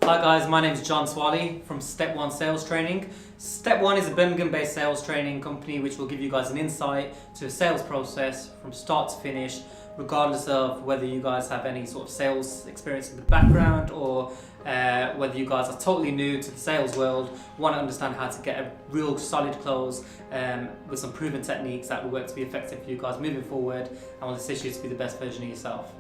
Hi guys, my name is John Swally from Step 1 Sales Training. Step 1 is a Birmingham-based sales training company which will give you guys an insight to a sales process from start to finish, regardless of whether you guys have any sort of sales experience in the background or whether you guys are totally new to the sales world, want to understand how to get a real solid close with some proven techniques that will work to be effective for you guys moving forward and will assist you to be the best version of yourself.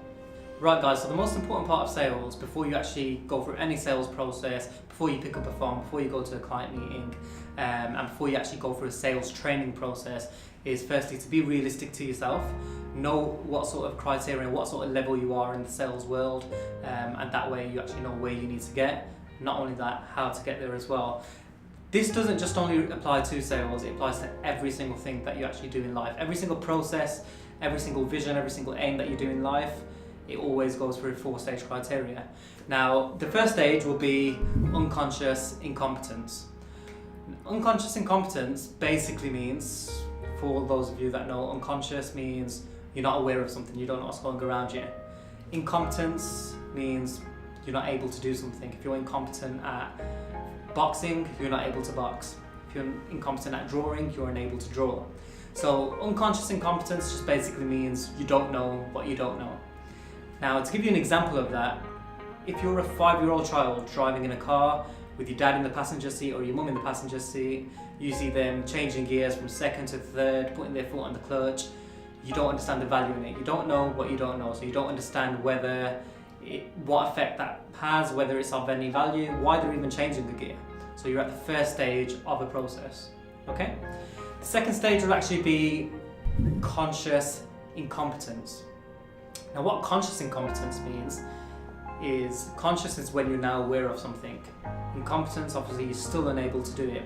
Right guys, so the most important part of sales, before you actually go through any sales process, before you pick up a phone, before you go to a client meeting, and before you actually go through a sales training process, is firstly to be realistic to yourself, know what sort of criteria and what sort of level you are in the sales world, and that way you actually know where you need to get. Not only that, how to get there as well. This doesn't just only apply to sales, it applies to every single thing that you actually do in life. Every single process, every single vision, every single aim that you do in life, it always goes through 4-stage criteria. Now, the first stage will be unconscious incompetence. Unconscious incompetence basically means, for those of you that know, unconscious means you're not aware of something, you don't know what's going around you. Incompetence means you're not able to do something. If you're incompetent at boxing, you're not able to box. If you're incompetent at drawing, you're unable to draw. So unconscious incompetence just basically means you don't know what you don't know. Now, to give you an example of that, if you're a 5-year-old child driving in a car with your dad in the passenger seat or your mum in the passenger seat, you see them changing gears from second to third, putting their foot on the clutch, you don't understand the value in it. You don't know what you don't know, so you don't understand what effect that has, whether it's of any value, why they're even changing the gear. So you're at the first stage of a process, okay? The second stage will actually be conscious incompetence. Now, what conscious incompetence means is conscious is when you're now aware of something. Incompetence, obviously, you're still unable to do it.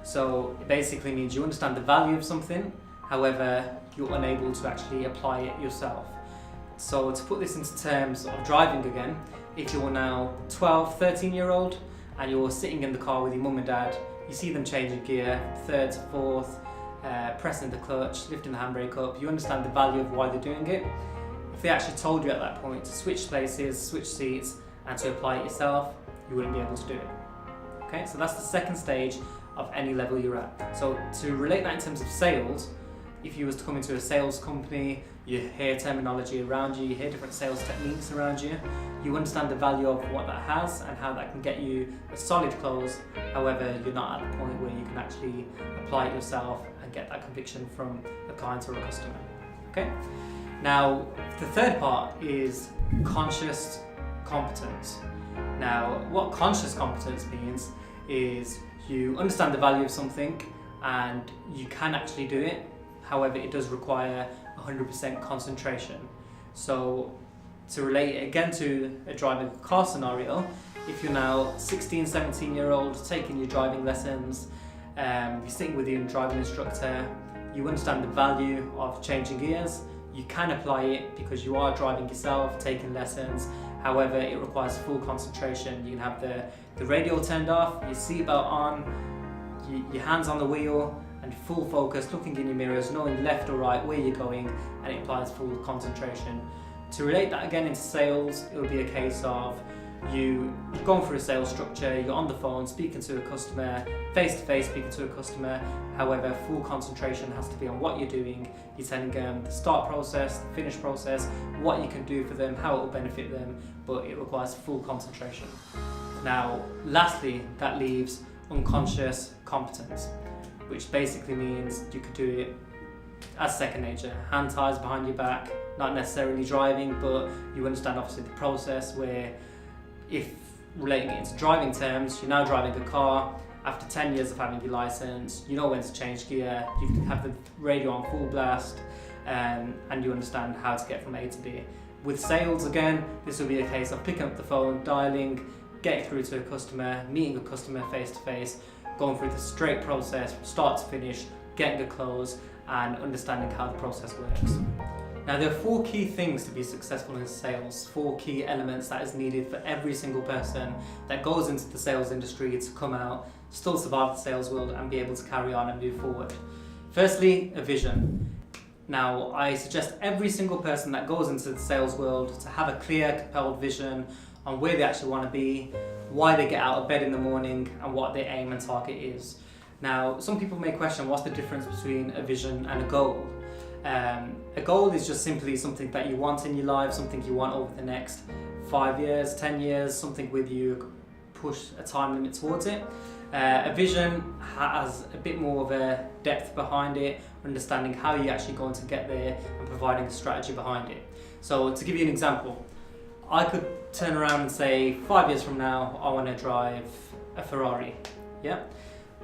So it basically means you understand the value of something, however, you're unable to actually apply it yourself. So to put this into terms of driving again, if you're now 12, 13-year-old and you're sitting in the car with your mum and dad, you see them changing gear, third to fourth, pressing the clutch, lifting the handbrake up, you understand the value of why they're doing it. If they actually told you at that point to switch places, switch seats, and to apply it yourself, you wouldn't be able to do it. Okay, so that's the second stage of any level you're at. So to relate that in terms of sales, if you was to come into a sales company, you hear terminology around you, you hear different sales techniques around you, you understand the value of what that has and how that can get you a solid close. However, you're not at the point where you can actually apply it yourself and get that conviction from a client or a customer. Okay? Now, the third part is conscious competence. Now, what conscious competence means is you understand the value of something and you can actually do it. However, it does require 100% concentration. So, to relate it again to a driving a car scenario, if you're now 16, 17-year-old taking your driving lessons, you're sitting with your driving instructor, you understand the value of changing gears, you can apply it because you are driving yourself, taking lessons. However, it requires full concentration. You can have the radio turned off, your seatbelt on, your hands on the wheel, and full focus, looking in your mirrors, knowing left or right where you're going, and it applies full concentration. To relate that again into sales, it will be a case of you going through a sales structure, you're on the phone speaking to a customer, face to face speaking to a customer. However, full concentration has to be on what you're doing. You're telling them the start process, the finish process, what you can do for them, how it will benefit them, but it requires full concentration. Now, lastly, that leaves unconscious competence, which basically means you could do it as second nature. Hand ties behind your back, not necessarily driving, but you understand obviously the process where, if relating it into driving terms, you're now driving a car, after 10 years of having your license, you know when to change gear, you can have the radio on full blast, and you understand how to get from A to B. With sales, again, this will be a case of picking up the phone, dialing, getting through to a customer, meeting a customer face to face, going through the straight process from start to finish, getting a close, and understanding how the process works. Now, there are 4 key things to be successful in sales, 4 key elements that is needed for every single person that goes into the sales industry to come out, still survive the sales world and be able to carry on and move forward. Firstly, a vision. Now, I suggest every single person that goes into the sales world to have a clear, compelled vision on where they actually want to be, why they get out of bed in the morning, and what their aim and target is. Now, some people may question what's the difference between a vision and a goal. A goal is just simply something that you want in your life, something you want over the next 5 years, 10 years, something with you push a time limit towards it. A vision has a bit more of a depth behind it, understanding how you're actually going to get there and providing a strategy behind it. So to give you an example, I could turn around and say 5 years from now I want to drive a Ferrari. Yeah,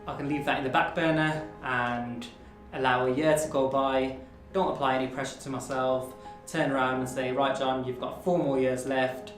I can leave that in the back burner and allow a year to go by, don't apply any pressure to myself, turn around and say, right John, you've got 4 more years left,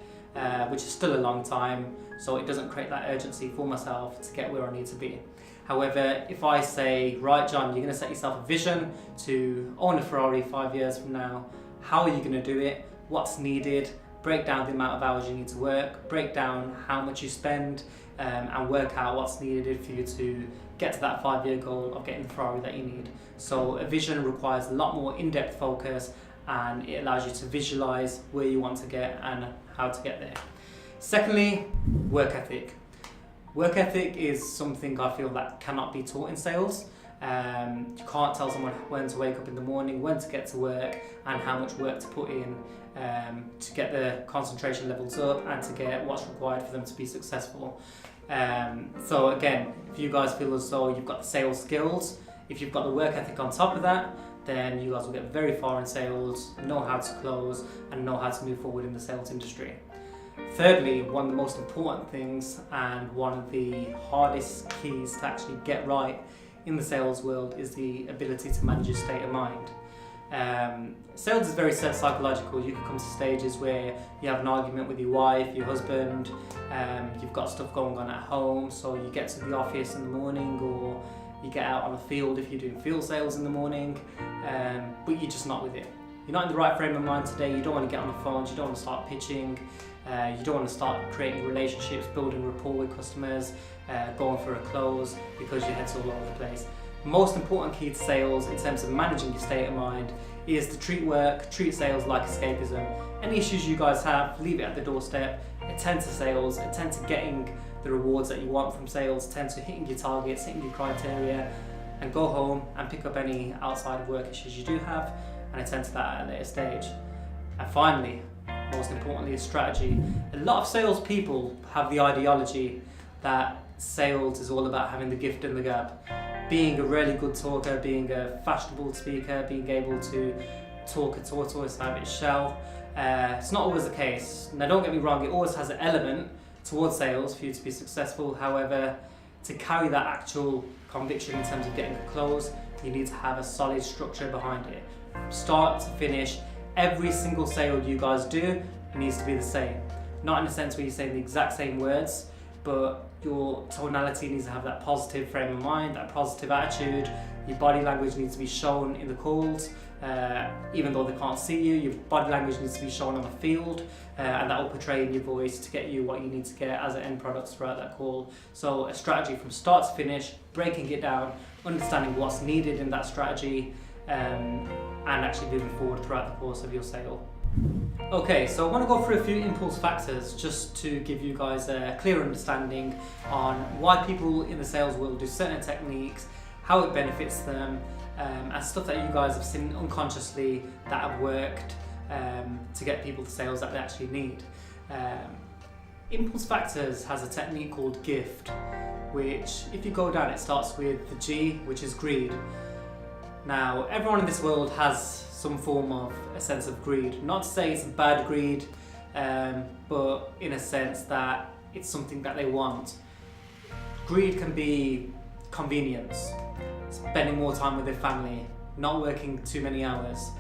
which is still a long time, so it doesn't create that urgency for myself to get where I need to be. However, if I say, right John, you're going to set yourself a vision to own a Ferrari 5 years from now, how are you going to do it, what's needed, break down the amount of hours you need to work, break down how much you spend, and work out what's needed for you to get to that 5-year goal of getting the Ferrari that you need. So a vision requires a lot more in-depth focus, and it allows you to visualize where you want to get and how to get there. Secondly, work ethic. Work ethic is something I feel that cannot be taught in sales. You can't tell someone when to wake up in the morning, when to get to work, and how much work to put in to get the concentration levels up and to get what's required for them to be successful. So again, if you guys feel as though you've got the sales skills, if you've got the work ethic on top of that, then you guys will get very far in sales, know how to close, and know how to move forward in the sales industry. Thirdly, one of the most important things and one of the hardest keys to actually get right in the sales world is the ability to manage your state of mind. Sales is very psychological. You can come to stages where you have an argument with your wife, your husband, you've got stuff going on at home, so you get to the office in the morning, or you get out on the field if you're doing field sales in the morning, but you're just not with it. You're not in the right frame of mind today, you don't want to get on the phones, you don't want to start pitching, you don't want to start creating relationships, building rapport with customers, going for a close because your head's all over the place. The most important key to sales in terms of managing your state of mind is to treat sales like escapism. Any issues you guys have, leave it at the doorstep, attend to sales, attend to getting the rewards that you want from sales, attend to hitting your targets, hitting your criteria, and go home and pick up any outside of work issues you do have and attend to that at a later stage. And finally, most importantly, is strategy. A lot of sales people have the ideology that sales is all about having the gift and the gab. Being a really good talker, being a fashionable speaker, being able to talk a tortoise out of its shell. It's not always the case. Now don't get me wrong, it always has an element towards sales for you to be successful. However, to carry that actual conviction in terms of getting a close, you need to have a solid structure behind it. Start to finish, every single sale you guys do needs to be the same. Not in a sense where you're saying the exact same words, but your tonality needs to have that positive frame of mind, that positive attitude. Your body language needs to be shown in the calls, even though they can't see you. Your body language needs to be shown on the field, and that will portray in your voice to get you what you need to get as an end product throughout that call. So a strategy from start to finish, breaking it down, understanding what's needed in that strategy, and actually moving forward throughout the course of your sale. Okay, so I want to go through a few impulse factors just to give you guys a clear understanding on why people in the sales world do certain techniques, how it benefits them, and stuff that you guys have seen unconsciously that have worked to get people to sales that they actually need. Impulse Factors has a technique called GIFT, which if you go down, it starts with the G, which is greed. Now, everyone in this world has some form of a sense of greed. Not to say it's a bad greed, but in a sense that it's something that they want. Greed can be convenience, spending more time with their family, not working too many hours,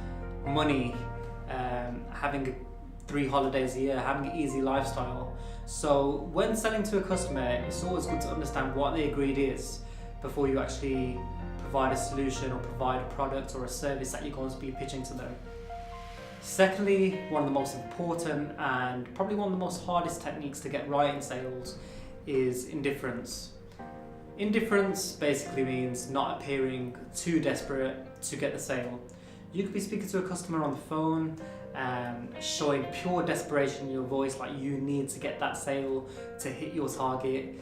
money, having 3 holidays a year, having an easy lifestyle. So when selling to a customer, it's always good to understand what their greed is before you actually provide a solution or provide a product or a service that you're going to be pitching to them. Secondly, one of the most important and probably one of the most hardest techniques to get right in sales is indifference. Indifference basically means not appearing too desperate to get the sale. You could be speaking to a customer on the phone, showing pure desperation in your voice, like you need to get that sale to hit your target.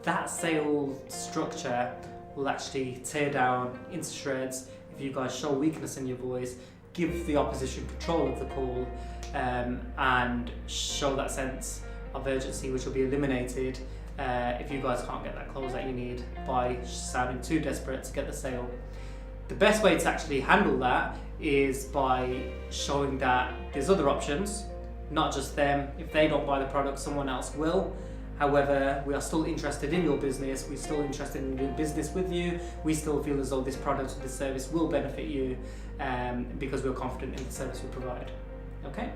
That sale structure will actually tear down into shreds if you guys show weakness in your voice, give the opposition control of the call, and show that sense of urgency, which will be eliminated if you guys can't get that close that you need by sounding too desperate to get the sale. The best way to actually handle that is by showing that there's other options, not just them. If they don't buy the product, someone else will. However, we are still interested in your business, we're still interested in doing business with you, we still feel as though this product or this service will benefit you because we're confident in the service we provide. Okay?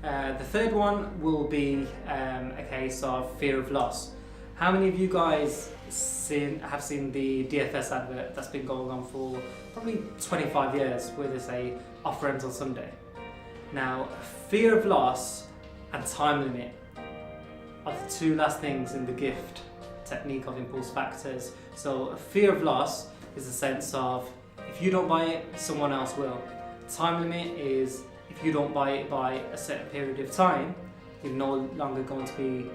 The third one will be a case of fear of loss. How many of you guys have seen the DFS advert that's been going on for probably 25 years where they say offer ends on Sunday? Now, fear of loss and time limit are the two last things in the GIFT technique of impulse factors. So fear of loss is a sense of if you don't buy it, someone else will. Time limit is if you don't buy it by a certain period of time, you're no longer going to be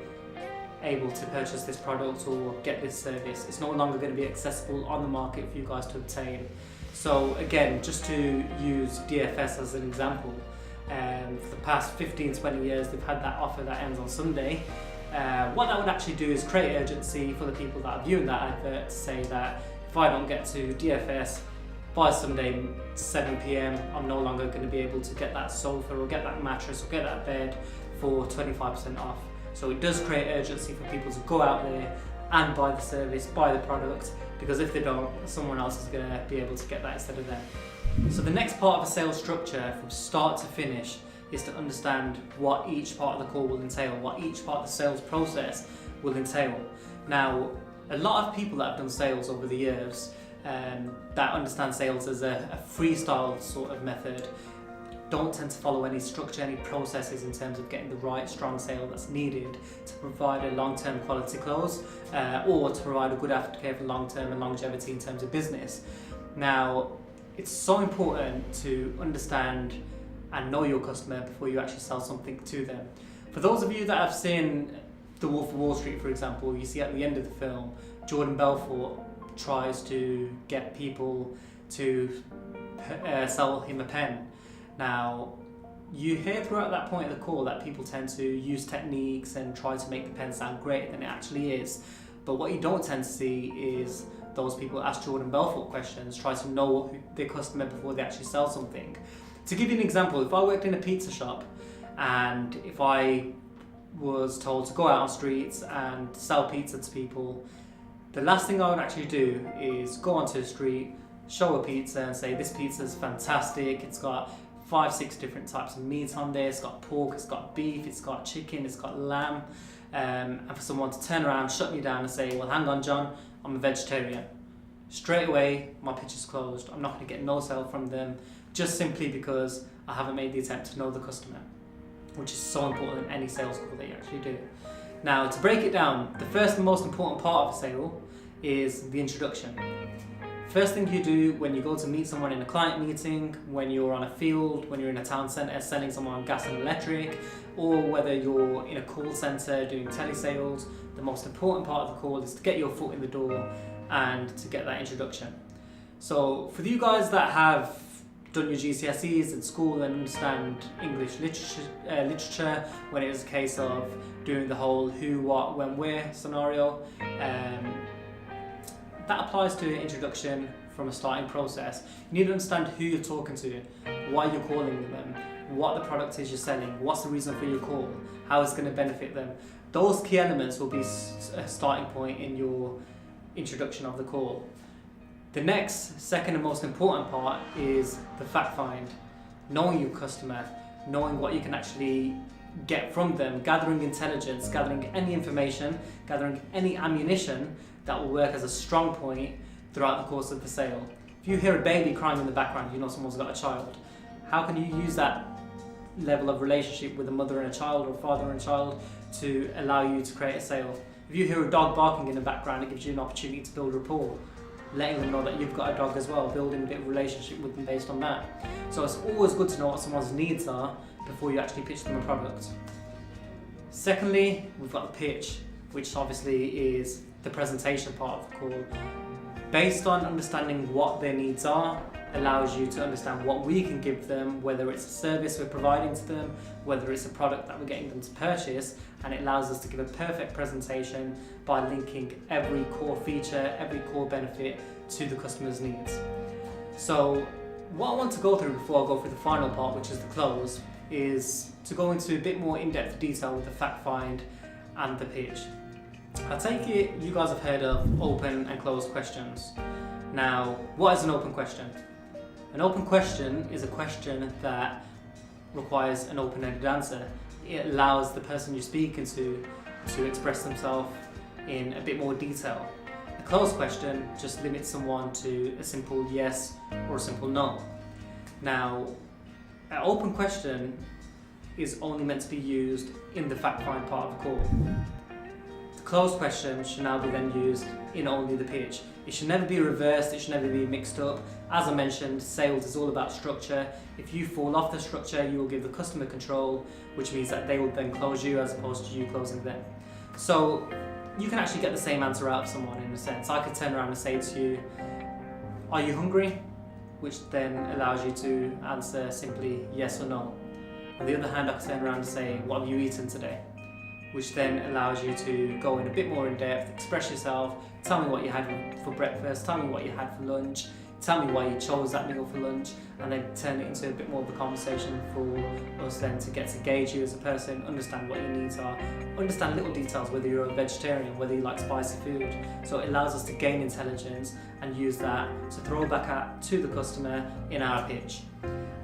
able to purchase this product or get this service. It's no longer going to be accessible on the market for you guys to obtain. So again, just to use DFS as an example, for the past 15-20 years they've had that offer that ends on Sunday. What that would actually do is create urgency for the people that are viewing that advert to say that if I don't get to DFS by Sunday 7 PM, I'm no longer going to be able to get that sofa or get that mattress or get that bed for 25% off. So it does create urgency for people to go out there and buy the service, buy the product, because if they don't, someone else is going to be able to get that instead of them. So the next part of a sales structure from start to finish is to understand what each part of the call will entail, what each part of the sales process will entail. Now, a lot of people that have done sales over the years that understand sales as a freestyle sort of method don't tend to follow any structure, any processes in terms of getting the right strong sale that's needed to provide a long-term quality close or to provide a good aftercare for long-term and longevity in terms of business. Now, it's so important to understand and know your customer before you actually sell something to them. For those of you that have seen The Wolf of Wall Street, for example, you see at the end of the film, Jordan Belfort tries to get people to sell him a pen. Now, you hear throughout that point of the call that people tend to use techniques and try to make the pen sound greater than it actually is. But what you don't tend to see is those people ask Jordan Belfort questions, try to know their customer before they actually sell something. To give you an example, if I worked in a pizza shop and if I was told to go out on streets and sell pizza to people, the last thing I would actually do is go onto the street, show a pizza and say, this pizza is fantastic, it's got 5-6 different types of meat on there, it's got pork, it's got beef, it's got chicken, it's got lamb, and for someone to turn around, shut me down and say, well, hang on John, I'm a vegetarian. Straight away, my pitch is closed. I'm not going to get no sale from them, just simply because I haven't made the attempt to know the customer, which is so important in any sales call that you actually do. Now, to break it down, the first and most important part of a sale is the introduction. First thing you do when you go to meet someone in a client meeting, when you're on a field, when you're in a town centre selling someone gas and electric, or whether you're in a call centre doing telesales, the most important part of the call is to get your foot in the door and to get that introduction. So for you guys that have done your GCSEs in school and understand English literature when it is a case of doing the whole who, what, when, where scenario, that applies to introduction from a starting process. You need to understand who you're talking to, why you're calling them, what the product is you're selling, what's the reason for your call, how it's going to benefit them. Those key elements will be a starting point in your introduction of the call. The next, second and most important part is the fact find. Knowing your customer, knowing what you can actually get from them, gathering intelligence, gathering any information, gathering any ammunition that will work as a strong point throughout the course of the sale. If you hear a baby crying in the background, you know someone's got a child. How can you use that level of relationship with a mother and a child or a father and a child to allow you to create a sale? If you hear a dog barking in the background, it gives you an opportunity to build rapport. letting them know that you've got a dog as well, building a bit of a relationship with them based on that. So it's always good to know what someone's needs are before you actually pitch them a product. Secondly, we've got the pitch, which obviously is the presentation part of the call. Based on understanding what their needs are, allows you to understand what we can give them, whether it's a service we're providing to them, whether it's a product that we're getting them to purchase, and it allows us to give a perfect presentation by linking every core feature, every core benefit to the customer's needs. So what I want to go through before I go through the final part, which is the close, is to go into a bit more in-depth detail with the fact find and the pitch. I take it you guys have heard of open and closed questions. Now, what is an open question? An open question is a question that requires an open-ended answer. It allows the person you're speaking to express themselves in a bit more detail. A closed question just limits someone to a simple yes or a simple no. Now, an open question is only meant to be used in the fact find part of the call. The closed question should now be then used in only the pitch. It should never be reversed, it should never be mixed up. As I mentioned, sales is all about structure. If you fall off the structure, you will give the customer control, which means that they will then close you as opposed to you closing them. So you can actually get the same answer out of someone in a sense. I could turn around and say to you, "Are you hungry?" Which then allows you to answer simply yes or no. On the other hand, I could turn around and say, "What have you eaten today?" Which then allows you to go in a bit more in depth, express yourself, tell me what you had for breakfast, tell me what you had for lunch, tell me why you chose that meal for lunch, and then turn it into a bit more of a conversation for us then to get to gauge you as a person, understand what your needs are, understand little details, whether you're a vegetarian, whether you like spicy food. So it allows us to gain intelligence and use that to throw back to the customer in our pitch.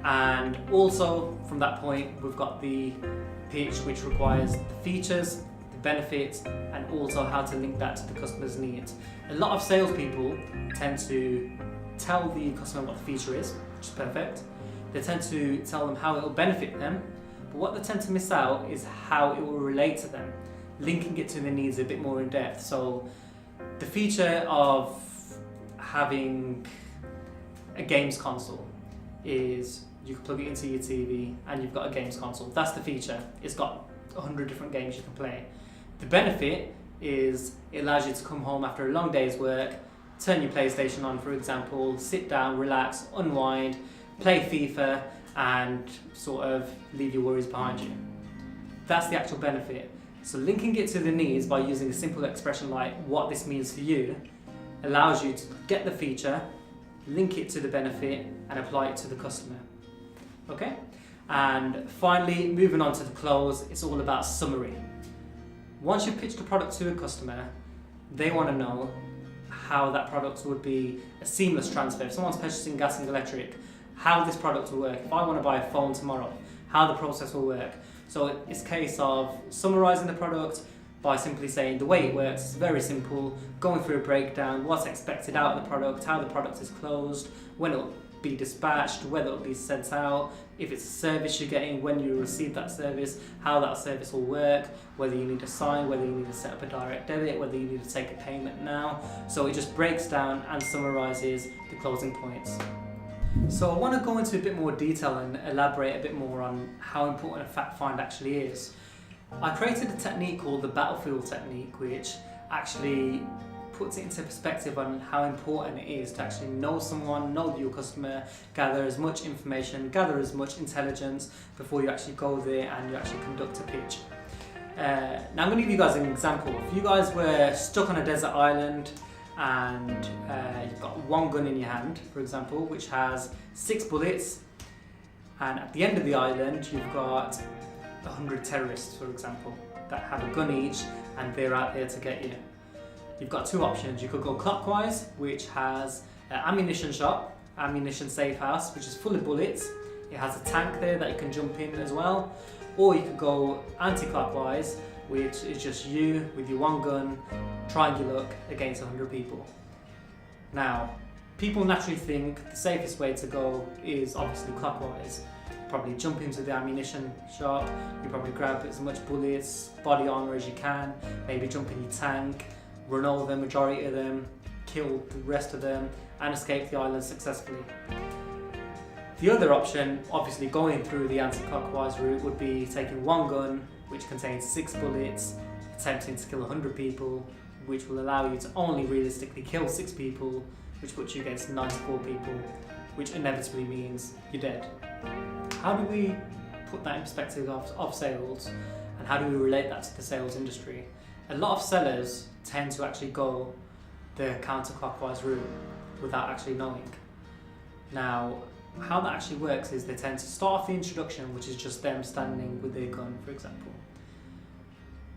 And also from that point, we've got the pitch, which requires the features, the benefits, and also how to link that to the customer's needs. A lot of salespeople tend to tell the customer what the feature is, which is perfect. They tend to tell them how it will benefit them, but what they tend to miss out is how it will relate to them, linking it to their needs a bit more in depth. So the feature of having a games console is you can plug it into your TV and you've got a games console. That's the feature. It's got 100 different games you can play. The benefit is it allows you to come home after a long day's work, turn your PlayStation on, for example, sit down, relax, unwind, play FIFA, and sort of leave your worries behind you. That's the actual benefit. So linking it to the needs by using a simple expression like what this means for you allows you to get the feature, link it to the benefit, and apply it to the customer. Okay? And finally, moving on to the close, it's all about summary. Once you've pitched a product to a customer, they want to know how that product would be a seamless transfer. If someone's purchasing gas and electric, how this product will work. If I want to buy a phone tomorrow, how the process will work. So it's a case of summarising the product by simply saying the way it works is very simple, going through a breakdown, what's expected out of the product, how the product is closed, when it will be dispatched, whether it will be sent out, if it's a service you're getting, when you receive that service, how that service will work, whether you need to sign, whether you need to set up a direct debit, whether you need to take a payment now. So it just breaks down and summarises the closing points. So I want to go into a bit more detail and elaborate a bit more on how important a fact find actually is. I created a technique called the battlefield technique, which actually puts it into perspective on how important it is to actually know someone, know your customer, gather as much information, gather as much intelligence before you actually go there and you actually conduct a pitch. Now I'm going to give you guys an example. If you guys were stuck on a desert island and you've got one gun in your hand, for example, which has 6 bullets, and at the end of the island you've got 100 terrorists, for example, that have a gun each and they're out there to get you. You've got 2 options. You could go clockwise, which has an ammunition shop, ammunition safe house, which is full of bullets. It has a tank there that you can jump in as well. Or you could go anti-clockwise, which is just you with your one gun, trying your luck against 100 people. Now, people naturally think the safest way to go is obviously clockwise. Probably jump into the ammunition shop, you probably grab as much bullets, body armor as you can, maybe jump in your tank, run over the majority of them, kill the rest of them and escape the island successfully. The other option, obviously going through the anti-clockwise route, would be taking one gun which contains 6 bullets, attempting to kill 100 people, which will allow you to only realistically kill 6 people, which puts you against 94 people, which inevitably means you're dead. How do we put that in perspective of sales, and how do we relate that to the sales industry? A lot of sellers tend to actually go the counterclockwise route without actually knowing. Now, how that actually works is they tend to start off the introduction, which is just them standing with their gun, for example.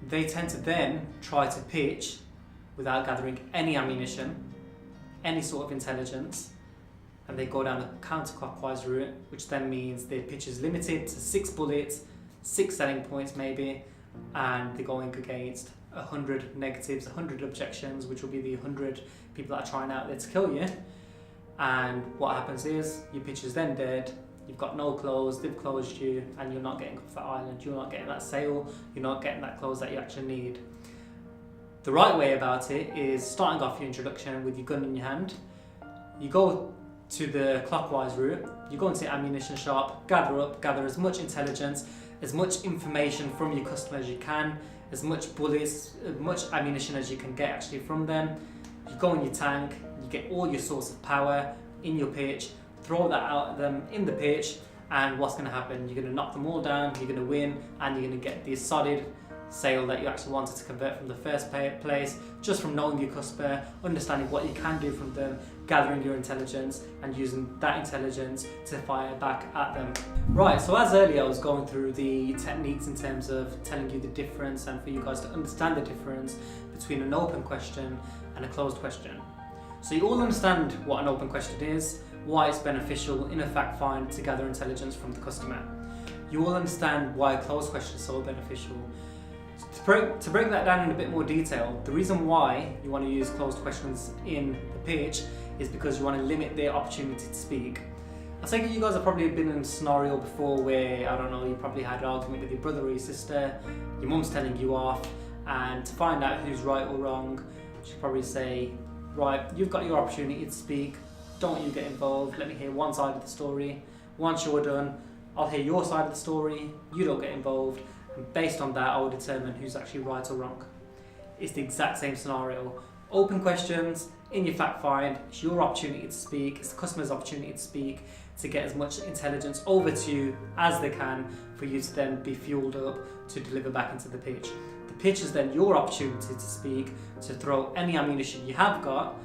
They tend to then try to pitch without gathering any ammunition, any sort of intelligence, and they go down a counterclockwise route, which then means their pitch is limited to 6 bullets, 6 selling points maybe, and they're going against 100 negatives, 100 objections, which will be the 100 people that are trying out there to kill you. And what happens is your pitch is then dead, you've got no close, they've closed you, and you're not getting off that island, you're not getting that sale, you're not getting that close that you actually need. The right way about it is starting off your introduction with your gun in your hand. You go to the clockwise route, you go into the ammunition shop, gather as much intelligence, as much information from your customer as you can, as much bullets, as much ammunition as you can get actually from them. You go in your tank, you get all your source of power in your pitch, throw that out at them in the pitch, and what's going to happen? You're going to knock them all down, you're going to win, and you're going to get the solid sale that you actually wanted to convert from the first place, just from knowing your customer, understanding what you can do from them, gathering your intelligence, and using that intelligence to fire back at them. Right, so as earlier I was going through the techniques in terms of telling you the difference and for you guys to understand the difference between an open question and a closed question. So you all understand what an open question is, why it's beneficial in a fact find to gather intelligence from the customer. You all understand why a closed question is so beneficial. To break that down in a bit more detail, the reason why you want to use closed questions in the pitch is because you want to limit their opportunity to speak. I think you guys have probably been in a scenario before where, I don't know, you probably had an argument with your brother or your sister, your mum's telling you off, and to find out who's right or wrong, she'll probably say, right, you've got your opportunity to speak, don't you get involved, let me hear one side of the story. Once you're done, I'll hear your side of the story, you don't get involved, and based on that I will determine who's actually right or wrong. It's the exact same scenario. Open questions, in your fact find, it's your opportunity to speak, it's the customer's opportunity to speak, to get as much intelligence over to you as they can for you to then be fueled up to deliver back into the pitch. The pitch is then your opportunity to speak, to throw any ammunition you have got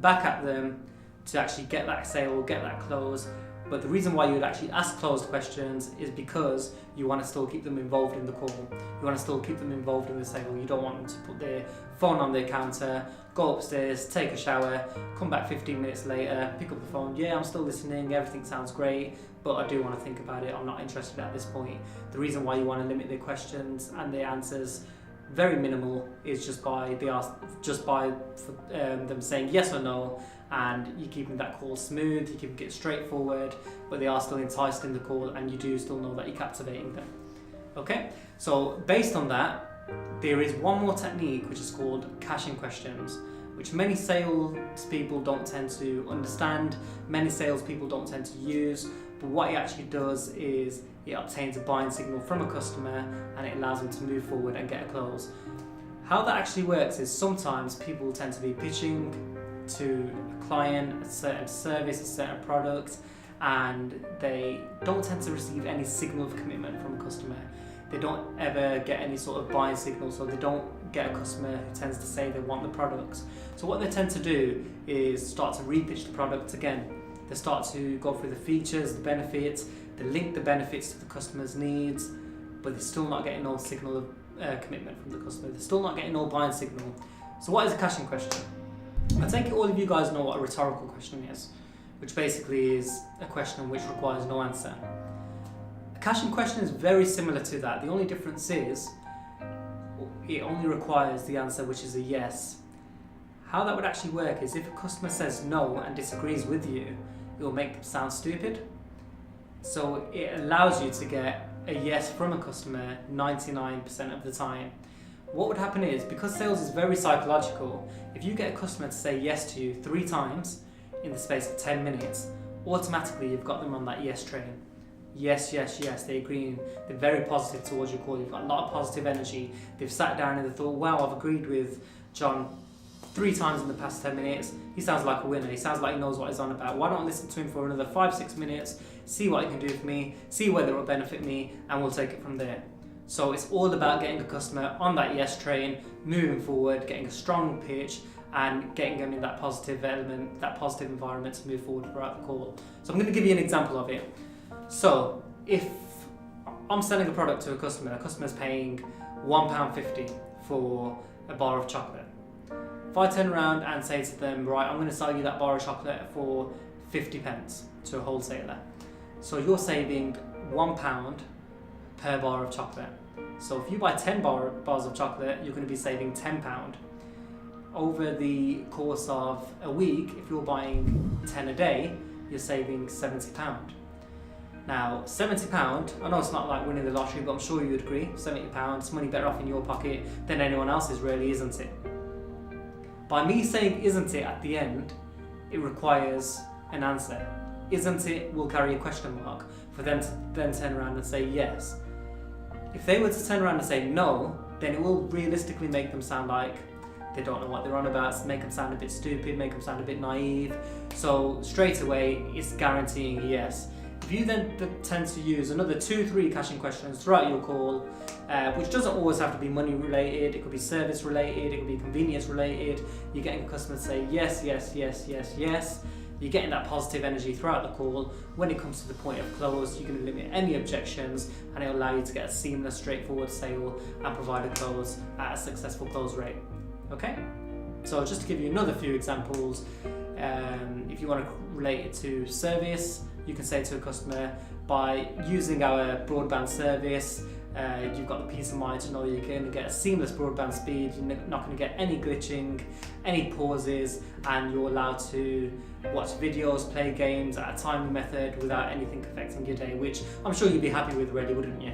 back at them to actually get that sale, get that close. But the reason why you would actually ask closed questions is because you want to still keep them involved in the call. You want to still keep them involved in the sale. You don't want them to put their phone on their counter, go upstairs, take a shower, come back 15 minutes later, pick up the phone, yeah, I'm still listening, everything sounds great, but I do want to think about it, I'm not interested at this point. The reason why you want to limit their questions and their answers very minimal is just by them saying yes or no, and you keeping that call smooth, you keep it straightforward, but they are still enticed in the call and you do still know that you're captivating them. Okay, so based on that, there is one more technique which is called caching questions, which many salespeople don't tend to understand, many salespeople don't tend to use, but what it actually does is it obtains a buying signal from a customer and it allows them to move forward and get a close. How that actually works is sometimes people tend to be pitching to a client a certain service, a certain product, and they don't tend to receive any signal of commitment from a customer. They don't ever get any sort of buying signal, so they don't get a customer who tends to say they want the product. So what they tend to do is start to repitch the product again. They start to go through the features, the benefits, they link the benefits to the customer's needs, but they're still not getting no signal of commitment from the customer. They're still not getting no buying signal. So what is a caching question? I take it all of you guys know what a rhetorical question is, which basically is a question which requires no answer. A caching question is very similar to that. The only difference is it only requires the answer which is a yes. How that would actually work is if a customer says no and disagrees with you, it will make them sound stupid. So it allows you to get a yes from a customer 99% of the time. what would happen is, because sales is very psychological, if you get a customer to say yes to you 3 times in the space of 10 minutes, automatically you've got them on that yes train. Yes, yes, yes, they agree, they're very positive towards your call, you've got a lot of positive energy, they've sat down and they thought, wow, I've agreed with John 3 times in the past 10 minutes, he sounds like a winner, he sounds like he knows what he's on about, why don't I listen to him for another 5-6 minutes, see what he can do for me, see whether it will benefit me, and we'll take it from there. So it's all about getting the customer on that yes train, moving forward, getting a strong pitch, and getting them in that positive element, that positive environment to move forward throughout the call. So I'm going to give you an example of it. So if I'm selling a product to a customer's paying £1.50 for a bar of chocolate. If I turn around and say to them, right, I'm going to sell you that bar of chocolate for 50p to a wholesaler. So you're saving £1 per bar of chocolate. So if you buy 10 bars of chocolate, you're going to be saving £10. Over the course of a week, if you're buying 10 a day, you're saving £70. Now, £70, I know it's not like winning the lottery, but I'm sure you would agree, £70, it's money better off in your pocket than anyone else's really, isn't it? By me saying isn't it at the end, it requires an answer. Isn't it will carry a question mark for them to then turn around and say yes. If they were to turn around and say no, then it will realistically make them sound like they don't know what they're on about, make them sound a bit stupid, make them sound a bit naive. So straight away, it's guaranteeing yes. If you then tend to use another 2-3 caching questions throughout your call, which doesn't always have to be money related, it could be service related, it could be convenience related, you're getting a customer to say yes, yes, yes, yes, yes. You're getting that positive energy throughout the call. When it comes to the point of close, you can limit any objections and it'll allow you to get a seamless, straightforward sale and provide a close at a successful close rate. Okay? So just to give you another few examples, if you want to relate it to service, you can say to a customer, by using our broadband service, you've got the peace of mind to know you're going to get a seamless broadband speed, you're not going to get any glitching, any pauses, and you're allowed to watch videos, play games at a timely method without anything affecting your day, which I'm sure you'd be happy with already, wouldn't you?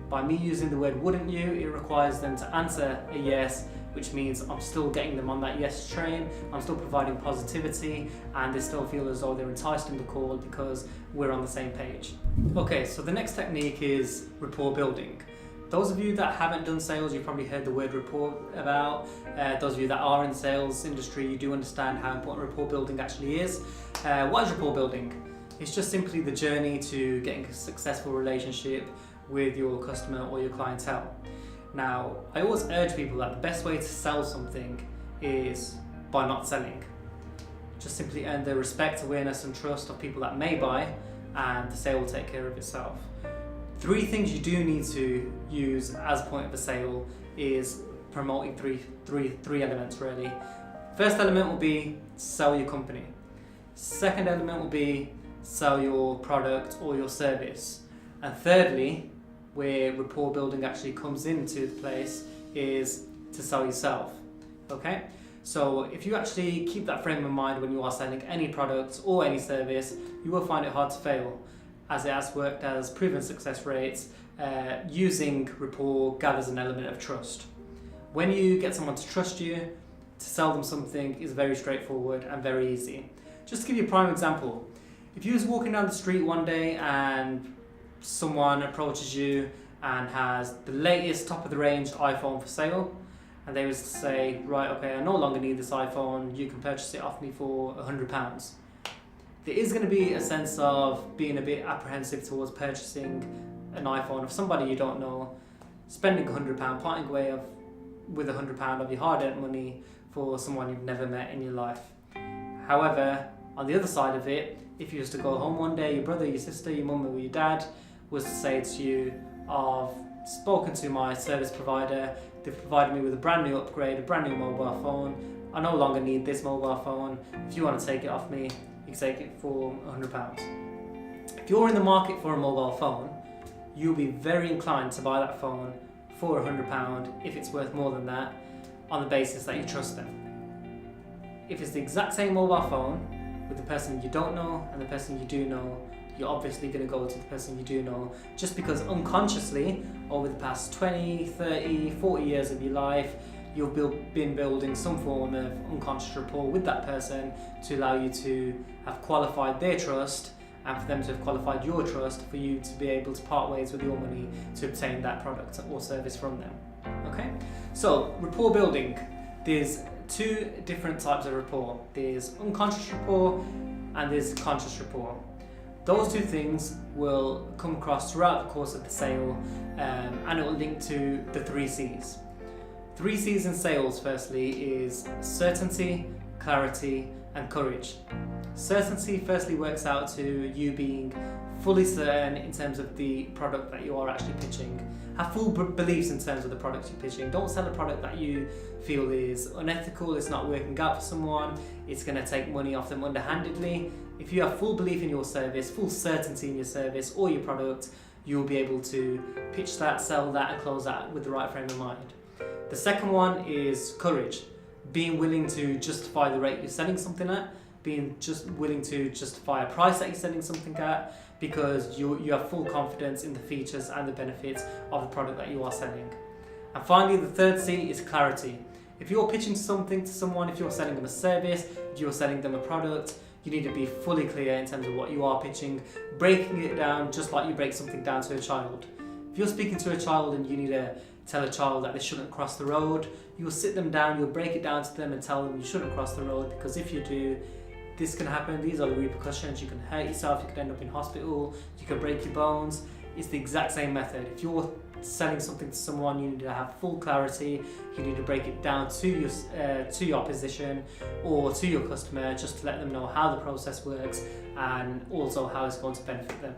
By me using the word wouldn't you, it requires them to answer a yes, which means I'm still getting them on that yes train, I'm still providing positivity, and they still feel as though they're enticed in the call because we're on the same page. Okay, so the next technique is rapport building. Those of you that haven't done sales, you've probably heard the word rapport about. Those of you that are in the sales industry, you do understand how important rapport building actually is. What is rapport building? It's just simply the journey to getting a successful relationship with your customer or your clientele. Now, I always urge people that the best way to sell something is by not selling. Just simply earn the respect, awareness and trust of people that may buy, and the sale will take care of itself. 3 things you do need to use as point of a sale is promoting three elements really. First element will be sell your company. Second element will be sell your product or your service. And thirdly, where rapport building actually comes into place, is to sell yourself. Okay? So if you actually keep that frame in mind when you are selling any product or any service, you will find it hard to fail, as it has worked as proven success rates. Using rapport gathers an element of trust. When you get someone to trust you, to sell them something is very straightforward and very easy. Just to give you a prime example, if you was walking down the street one day and someone approaches you and has the latest top of the range iPhone for sale, and they was to say, right, okay, I no longer need this iPhone, you can purchase it off me for £100. There is going to be a sense of being a bit apprehensive towards purchasing an iPhone of somebody you don't know, spending £100, parting away with £100 of your hard-earned money for someone you've never met in your life. However, on the other side of it, if you was to go home one day, your brother, your sister, your mum or your dad was to say to you, I've spoken to my service provider, they've provided me with a brand new upgrade, a brand new mobile phone, I no longer need this mobile phone, if you want to take it off me, you can take it for £100. If you're in the market for a mobile phone, you'll be very inclined to buy that phone for £100 if it's worth more than that, on the basis that you trust them. If it's the exact same mobile phone with the person you don't know and the person you do know, you're obviously going to go to the person you do know, just because unconsciously over the past 20, 30, 40 years of your life, you've been building some form of unconscious rapport with that person to allow you to have qualified their trust, and for them to have qualified your trust for you to be able to part ways with your money to obtain that product or service from them. Okay, so rapport building. There's two different types of rapport. There's unconscious rapport and there's conscious rapport. Those two things will come across throughout the course of the sale, and it will link to the 3 C's. 3 C's in sales, firstly, is certainty, clarity, and courage. Certainty firstly works out to you being fully certain in terms of the product that you are actually pitching. Have full beliefs in terms of the product you're pitching. Don't sell a product that you feel is unethical, it's not working out for someone, it's going to take money off them underhandedly. If you have full belief in your service, full certainty in your service or your product, you'll be able to pitch that, sell that, and close that with the right frame of mind. The second one is courage. Being willing to justify the rate you're selling something at, being just willing to justify a price that you're selling something at, because you have full confidence in the features and the benefits of the product that you are selling. And finally, the third C is clarity. If you're pitching something to someone, if you're selling them a service, if you're selling them a product, you need to be fully clear in terms of what you are pitching, breaking it down just like you break something down to a child. If you're speaking to a child and you need to tell a child that they shouldn't cross the road, you'll sit them down, you'll break it down to them and tell them you shouldn't cross the road, because if you do, this can happen, these are the repercussions, you can hurt yourself, you could end up in hospital, you could break your bones. It's the exact same method. If you're selling something to someone, you need to have full clarity, you need to break it down to your opposition or to your customer, just to let them know how the process works and also how it's going to benefit them.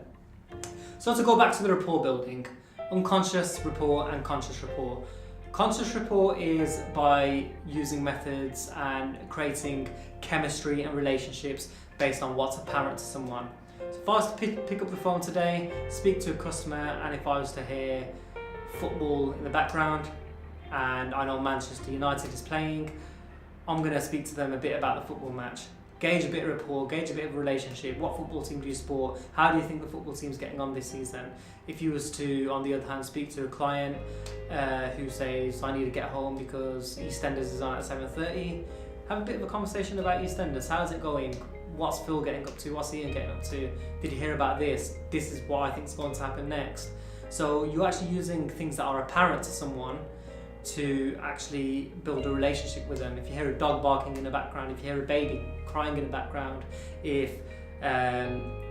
So to go back to the rapport building, unconscious rapport and conscious rapport. Conscious rapport is by using methods and creating chemistry and relationships based on what's apparent to someone. So if I was to pick up the phone today, speak to a customer, and if I was to hear football in the background and I know Manchester United is playing, I'm going to speak to them a bit about the football match. Gauge a bit of rapport, gauge a bit of relationship. What football team do you support? How do you think the football team's getting on this season? If you was to, on the other hand, speak to a client who says, I need to get home because EastEnders is on at 7:30, have a bit of a conversation about EastEnders. How's it going? What's Phil getting up to? What's Ian getting up to? Did you hear about this? This is what I think is going to happen next. So you're actually using things that are apparent to someone to actually build a relationship with them. If you hear a dog barking in the background, if you hear a baby crying in the background, if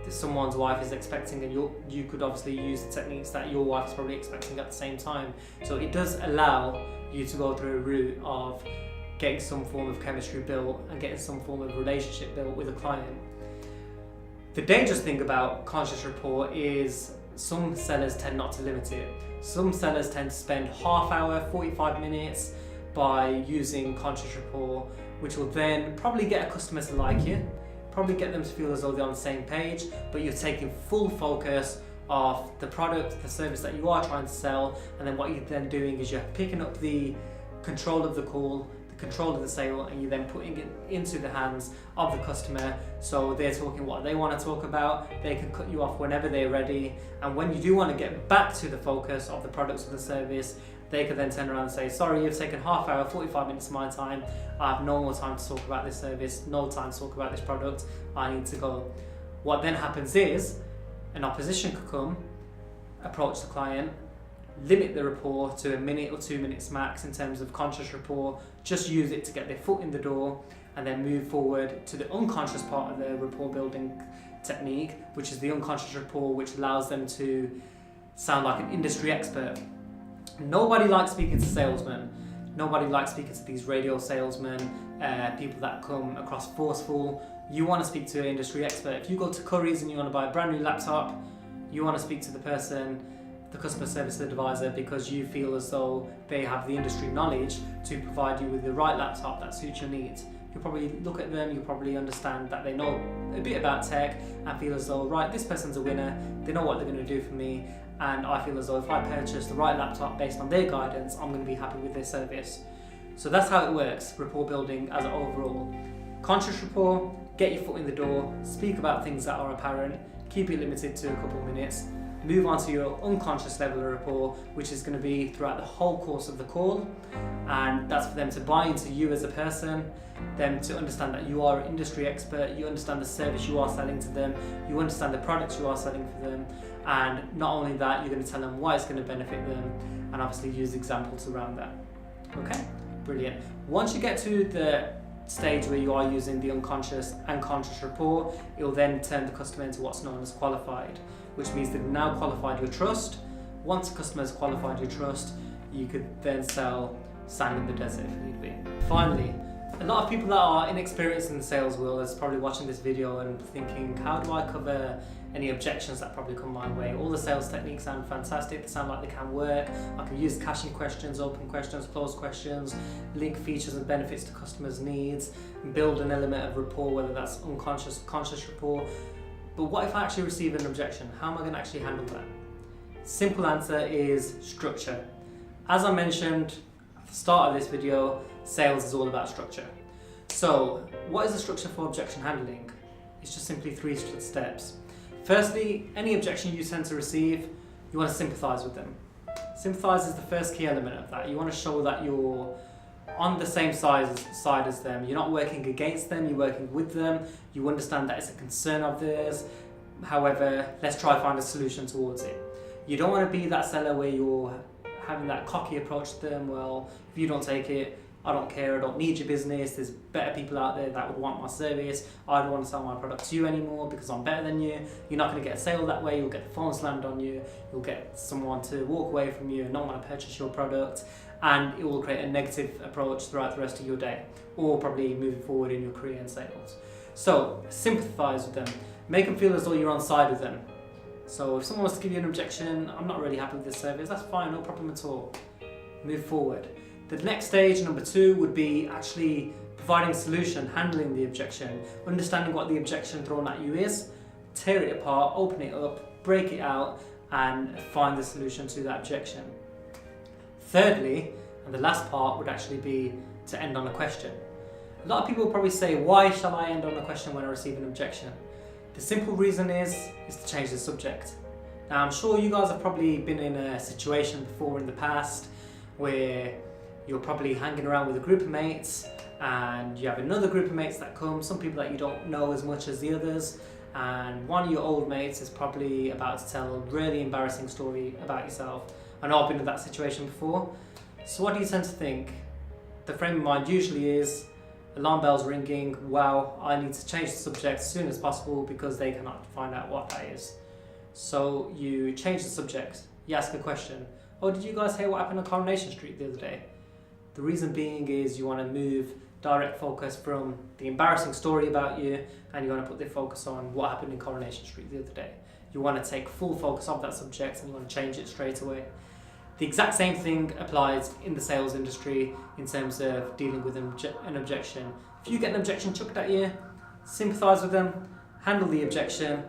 someone's wife is expecting, and you could obviously use the techniques that your wife is probably expecting at the same time. So it does allow you to go through a route of getting some form of chemistry built and getting some form of relationship built with a client. The dangerous thing about conscious rapport is some sellers tend not to limit it. Some sellers tend to spend half hour, 45 minutes by using conscious rapport, which will then probably get a customer to like you, probably get them to feel as though they're on the same page, but you're taking full focus of the product, the service that you are trying to sell, and then what you're then doing is you're picking up the control of the call, control of the sale, and you're then putting it into the hands of the customer, so they're talking what they want to talk about. They can cut you off whenever they're ready, and when you do want to get back to the focus of the products or the service, they can then turn around and say, sorry, you've taken half hour, 45 minutes of my time, I have no more time to talk about this service, no time to talk about this product, I need to go. What then happens is an opposition could come, approach the client, limit the rapport to a minute or 2 minutes max in terms of conscious rapport, just use it to get their foot in the door, and then move forward to the unconscious part of the rapport building technique, which is the unconscious rapport, which allows them to sound like an industry expert. Nobody likes speaking to salesmen. Nobody likes speaking to these radio salesmen, people that come across forceful. You want to speak to an industry expert. If you go to Currys and you want to buy a brand new laptop, you want to speak to the person, the customer service advisor, because you feel as though they have the industry knowledge to provide you with the right laptop that suits your needs. You'll probably look at them, you'll probably understand that they know a bit about tech and feel as though, right, this person's a winner, they know what they're going to do for me, and I feel as though if I purchase the right laptop based on their guidance, I'm going to be happy with their service. So that's how it works, rapport building as an overall. Conscious rapport, get your foot in the door, speak about things that are apparent, keep it limited to a couple of minutes, move on to your unconscious level of rapport, which is going to be throughout the whole course of the call, and that's for them to buy into you as a person, them to understand that you are an industry expert, you understand the service you are selling to them, you understand the products you are selling for them, and not only that, you're going to tell them why it's going to benefit them, and obviously use examples around that. Okay, brilliant. Once you get to the stage where you are using the unconscious and conscious rapport, it will then turn the customer into what's known as qualified, which means they've now qualified your trust. Once a customer has qualified your trust, you could then sell sand in the desert if need be. Finally, a lot of people that are inexperienced in the sales world is probably watching this video and thinking, how do I cover any objections that probably come my way? All the sales techniques sound fantastic, they sound like they can work. I can use caching questions, open questions, close questions, link features and benefits to customers' needs, build an element of rapport, whether that's unconscious, conscious rapport. But what if I actually receive an objection? How am I going to actually handle that? Simple answer is structure. As I mentioned at the start of this video, sales is all about structure. So what is the structure for objection handling? It's just simply 3 steps. Firstly, any objection you tend to receive, you want to sympathise with them. Sympathise is the first key element of that. You want to show that you're on the same side as them. You're not working against them, you're working with them. You understand that it's a concern of theirs. However, let's try to find a solution towards it. You don't want to be that seller where you're having that cocky approach to them. Well, if you don't take it, I don't care, I don't need your business, there's better people out there that would want my service, I don't want to sell my product to you anymore because I'm better than you. You're not going to get a sale that way, you'll get the phone slammed on you, you'll get someone to walk away from you and not want to purchase your product, and it will create a negative approach throughout the rest of your day, or probably moving forward in your career in sales. So sympathise with them, make them feel as though you're on side with them. So if someone wants to give you an objection, I'm not really happy with this service, that's fine, no problem at all. Move forward. The next stage, number 2, would be actually providing a solution, handling the objection, understanding what the objection thrown at you is, tear it apart, open it up, break it out, and find the solution to that objection. Thirdly, and the last part would actually be to end on a question. A lot of people will probably say, why shall I end on a question when I receive an objection? The simple reason is to change the subject. Now, I'm sure you guys have probably been in a situation before in the past where you're probably hanging around with a group of mates and you have another group of mates that come, some people that you don't know as much as the others, and one of your old mates is probably about to tell a really embarrassing story about yourself. I know I've been in that situation before. So what do you tend to think? The frame of mind usually is, alarm bells ringing, wow, I need to change the subject as soon as possible because they cannot find out what that is. So you change the subject, you ask a question. Oh, did you guys hear what happened on Coronation Street the other day? The reason being is you want to move direct focus from the embarrassing story about you, and you want to put the focus on what happened in Coronation Street the other day. You want to take full focus of that subject and you want to change it straight away. The exact same thing applies in the sales industry in terms of dealing with an objection. If you get an objection chucked at you, sympathise with them, handle the objection,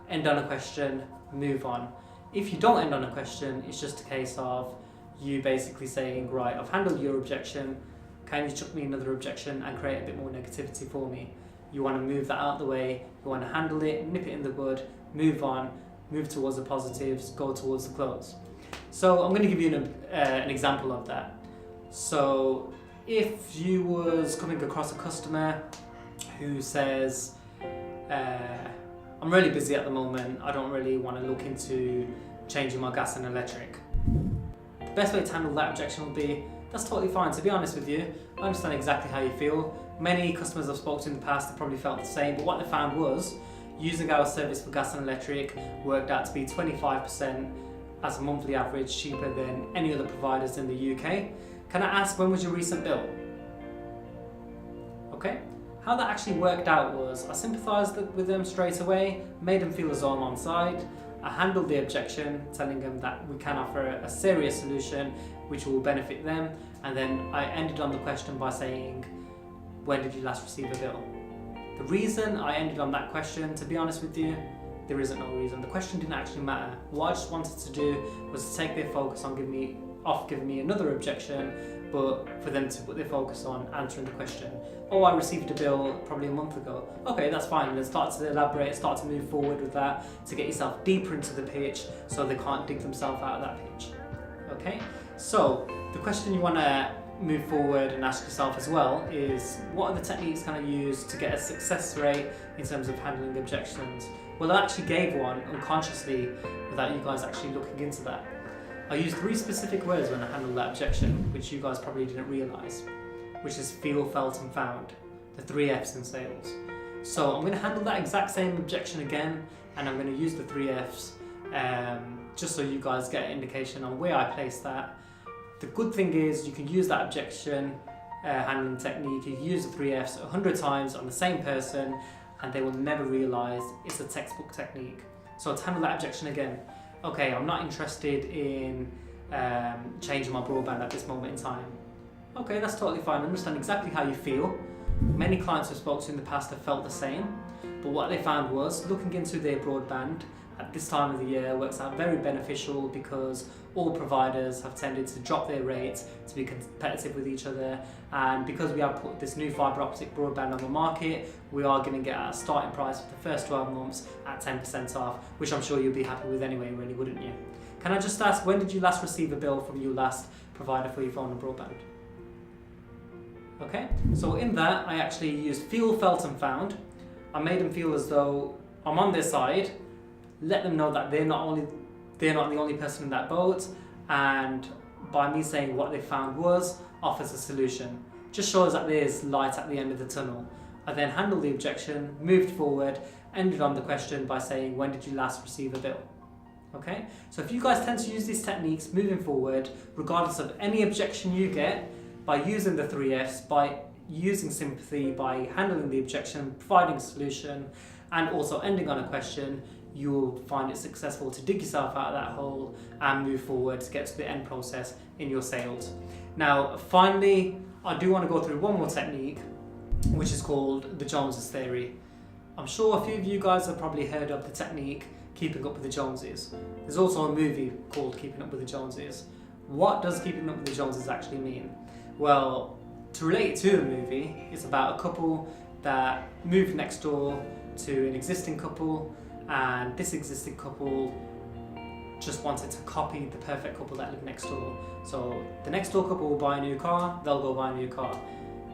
end on a question, move on. If you don't end on a question, it's just a case of you basically saying, right, I've handled your objection, can you chuck me another objection and create a bit more negativity for me? You want to move that out of the way, you want to handle it, nip it in the bud, move on, move towards the positives, go towards the close. So I'm going to give you an example of that. So if you was coming across a customer who says, I'm really busy at the moment, I don't really want to look into changing my gas and electric. The best way to handle that objection would be, that's totally fine. To be honest with you, I understand exactly how you feel. Many customers I've spoken to in the past have probably felt the same, but what they found was using our service for gas and electric worked out to be 25% as a monthly average cheaper than any other providers in the UK. Can I ask, when was your recent bill? Okay. How that actually worked out was I sympathised with them straight away, made them feel as though I'm on side. I handled the objection, telling them that we can offer a serious solution which will benefit them, and then I ended on the question by saying, when did you last receive a bill? The reason I ended on that question, to be honest with you, there isn't no reason. The question didn't actually matter. What I just wanted to do was to take their focus on giving me another objection but for them to put their focus on answering the question. Oh, I received a bill probably a month ago. Okay, that's fine. Then start to elaborate, start to move forward with that to get yourself deeper into the pitch so they can't dig themselves out of that pitch. Okay, so the question you want to move forward and ask yourself as well is, what are the techniques can I use to get a success rate in terms of handling objections? Well, I actually gave one unconsciously without you guys actually looking into that. I used 3 specific words when I handled that objection, which you guys probably didn't realise, which is feel, felt and found, the 3 F's in sales. So I'm going to handle that exact same objection again, and I'm going to use the 3 F's just so you guys get an indication on where I place that. The good thing is you can use that objection handling technique, you can use the 3 F's 100 times on the same person and they will never realise it's a textbook technique. So to handle that objection again, okay, I'm not interested in changing my broadband at this moment in time. Okay, that's totally fine. I understand exactly how you feel. Many clients I've spoken to in the past have felt the same, but what they found was looking into their broadband at this time of the year works out very beneficial because all providers have tended to drop their rates to be competitive with each other, and because we have put this new fibre optic broadband on the market, we are going to get a starting price for the first 12 months at 10% off, which I'm sure you'll be happy with anyway, really, wouldn't you? Can I just ask, when did you last receive a bill from your last provider for your phone and broadband? Okay, so in that I actually used feel, felt and found. I made them feel as though I'm on their side, let them know that they're not the only person in that boat, and by me saying what they found was, offers a solution. Just shows that there's light at the end of the tunnel. I then handled the objection, moved forward, ended on the question by saying, when did you last receive a bill? Okay, so if you guys tend to use these techniques moving forward, regardless of any objection you get, by using the 3 F's, by using sympathy, by handling the objection, providing a solution, and also ending on a question, you'll find it successful to dig yourself out of that hole and move forward to get to the end process in your sales. Now, finally, I do want to go through one more technique, which is called the Joneses theory. I'm sure a few of you guys have probably heard of the technique Keeping Up with the Joneses. There's also a movie called Keeping Up with the Joneses. What does Keeping Up with the Joneses actually mean? Well, to relate it to the movie, it's about a couple that moved next door to an existing couple, and this existing couple just wanted to copy the perfect couple that lived next door. So the next door couple will buy a new car, they'll go buy a new car.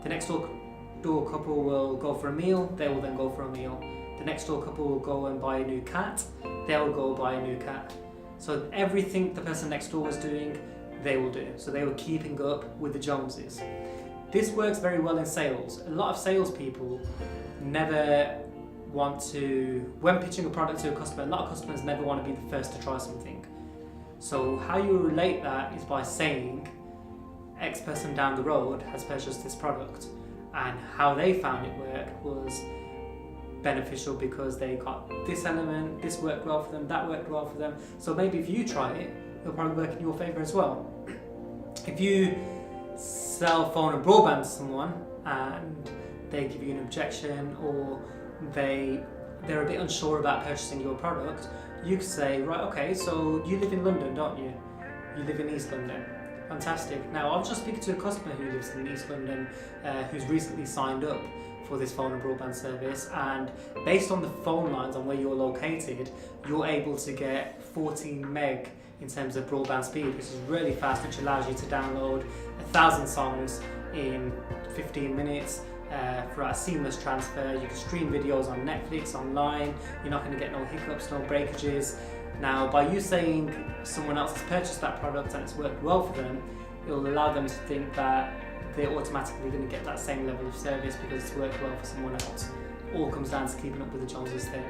The next door couple will go for a meal, they will then go for a meal. The next door couple will go and buy a new cat, they'll go buy a new cat. So everything the person next door was doing, they will do. So they were keeping up with the Joneses. This works very well in sales. A lot of salespeople never want to, when pitching a product to a customer, a lot of customers never want to be the first to try something. So how you relate that is by saying X person down the road has purchased this product, and how they found it work was beneficial because they got this element, this worked well for them, that worked well for them. So maybe if you try it, it'll probably work in your favour as well. If you sell phone and broadband to someone and they give you an objection, or they're a bit unsure about purchasing your product, you could say, right, okay, so you live in London, don't you? You live in East London. Fantastic. Now, I was just speaking to a customer who lives in East London who's recently signed up for this phone and broadband service, and based on the phone lines on where you're located, you're able to get 14 meg in terms of broadband speed, which is really fast, which allows you to download 1,000 songs in 15 minutes. For a seamless transfer. You can stream videos on Netflix online, you're not going to get no hiccups, no breakages. Now, by you saying someone else has purchased that product and it's worked well for them, it will allow them to think that they're automatically going to get that same level of service because it's worked well for someone else. All comes down to keeping up with the Joneses theory.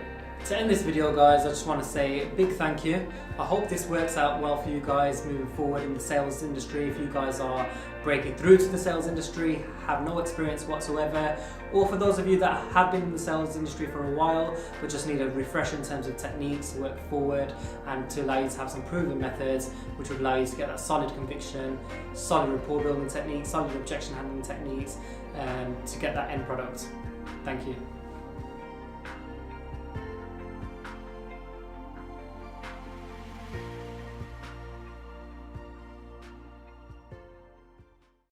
To end this video, guys, I just want to say a big thank you. I hope this works out well for you guys moving forward in the sales industry. If you guys are breaking through to the sales industry, have no experience whatsoever, or for those of you that have been in the sales industry for a while but just need a refresh in terms of techniques to work forward and to allow you to have some proven methods which would allow you to get that solid conviction, solid rapport building techniques, solid objection handling techniques, to get that end product. Thank you.